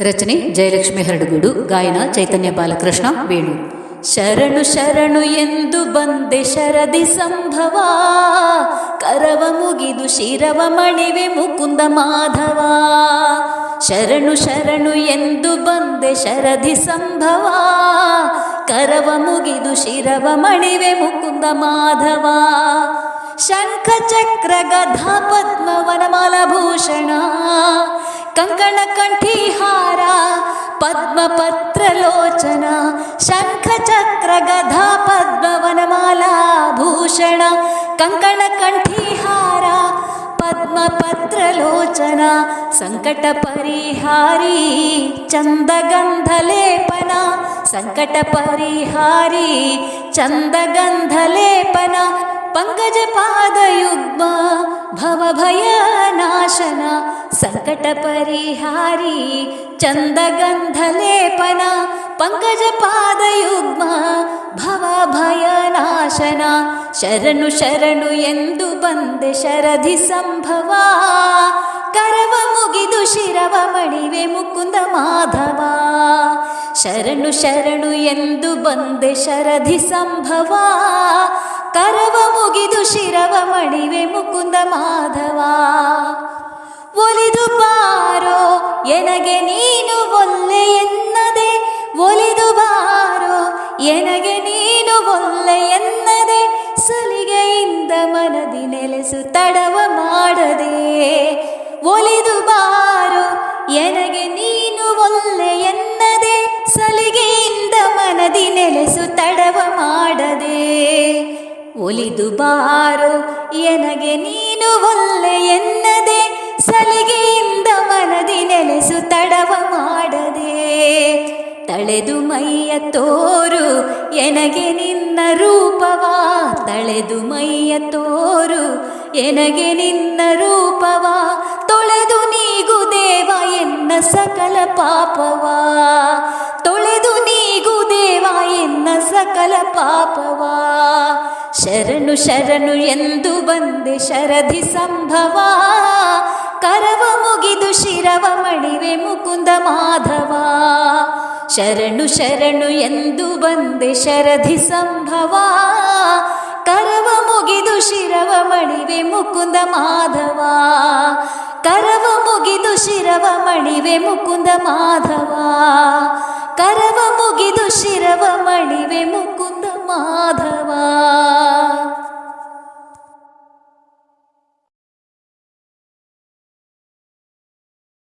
ರಚನೆ ಜಯಲಕ್ಷ್ಮಿ ಹರಡುಗೂಡು. ಗಾಯನ ಚೈತನ್ಯ ಬಾಲಕೃಷ್ಣ ವೇಣು. ಶರಣು ಶರಣು ಎಂದು ಬಂದೆ ಶರದಿ ಸಂಭವ, ಕರವ ಮುಗಿದು ಶಿರವ ಮಣಿವೆ ಮುಕುಂದ ಮಾಧವ. ಶರಣು ಶರಣು ಎಂದು ಬಂದೆ ಶರದಿ ಸಂಭವ, ಕರವ ಮುಗಿದು ಶಿರವ ಮಣಿವೆ ಮುಕುಂದ ಮಾಧವ. ಶಂಖ ಚಕ್ರ ಗದಾ ಪದ್ಮ ವನಮಾಲ ಭೂಷಣ, ಕಂಕಣ ಕಂಠೀಹಾರ ಪದ್ಮ ಪತ್ರ ಲೋಚನ. ಶಂಖ ಚಕ್ರ ಗದಾ ಪದ್ಮ ವನಮಾಲ ಭೂಷಣ, ಕಂಕಣ ಕಂಠೀಹಾರ ಪದ್ಮ ಪತ್ರ ಲೋಚನ. ಸಂಕಟ ಪರಿಹಾರಿ ಚಂದಗಂಧ ಲೇಪನ, ಸಂಕಟ ಪರಿಹಾರಿ ಚಂದಗಂಧ ಲೇಪನ. ಪಂಕಜ ಪಾದಯುಗ್ಮ ಭವಭಯ ನಾಶನ, ಸಂಕಟ ಪರಿಹಾರಿ ಚಂದಗಂಧ ಲೇಪನ. ಪಂಕಜ ಪಾದಯುಗ್ಮ ಭವಭಯ ನಾಶನ. ಶರಣು ಶರಣು ಎಂದು ಬಂದೆ ಶರದಿ ಸಂಭವ, ಕರವ ಮುಗಿದು ಶಿರವ ಮಣಿವೆ ಮುಕುಂದ ಮಾಧವ. ಶರಣು ಶರಣು ಎಂದು ಬಂದೆ ಶರದಿ ಸಂಭವ, ಕರವ ಮುಗಿದು ಶಿರವ ಮಣಿವೆ ಮುಕುಂದ ಮಾಧವ. ಒಲಿದು ಬಾರೋ ಎನಗೆ ನೀನು ಒಲ್ಲೆ ಎನ್ನದೆ, ಒಲಿದು ಬಾರೋ ಎನಗೆ ನೀನು ಒಲ್ಲೆ ಎನ್ನದೆ. ಸಲಿಗೆಯಿಂದ ಮನದಿ ನೆಲೆಸು ತಡವ ಮಾಡದೆ, ಒಲಿದು ಬಾರೋ ಎನಗೆ ನೀನು ಒಲ್ಲೆ ಎನ್ನದೆ. ಸಲಿಗೆಯಿಂದ ಮನದಿ ನೆಲೆಸು ತಡವ ಮಾಡದೆ, ಒಲಿದು ಬಾರೋ ಎನಗೆ ನೀನು ಒಲ್ಲೆ ಎನ್ನದೆ. ಸಲಿಗೆಯಿಂದ ಮನದಿ ನೆಲೆಸು ತಡವ ಮಾಡದೆ. ತಳೆದು ಮೈಯ ತೋರು ಎನಗೆ ನಿನ್ನ ರೂಪವ, ತಳೆದು ಮೈಯ ತೋರು ಎನಗೆ ನಿನ್ನ ರೂಪವ. ತೊಳೆದು ನೀಗು ದೇವ ಎನ್ನ ಸಕಲ ಪಾಪವ, ತೊಳೆದು ನೀಗು ದೇವ ಎನ್ನ ಸಕಲ ಪಾಪವ. ಶರಣು ಶರಣು ಎಂದು ಬಂದೆ ಶರದಿ ಸಂಭವ, ಕರವ ಮುಗಿದು ಶಿರವ ಮಣಿವೆ ಮುಕುಂದ ಮಾಧವ. ಶರಣು ಶರಣು ಎಂದು ಬಂದೆ ಶರದಿ ಸಂಭವ, ಕರವ ಮುಗಿದು ಶಿರವ ಮಣಿವೆ ಮುಕುಂದ ಮಾಧವ. ಕರವ ಮುಗಿದು ಶಿರವ ಮಣಿವೆ ಮುಕುಂದ ಮಾಧವ, ಕರವ ಮುಗಿದು ಶಿರವ ಮಣಿವೆ ಮುಕುಂದ ಮಾಧವ.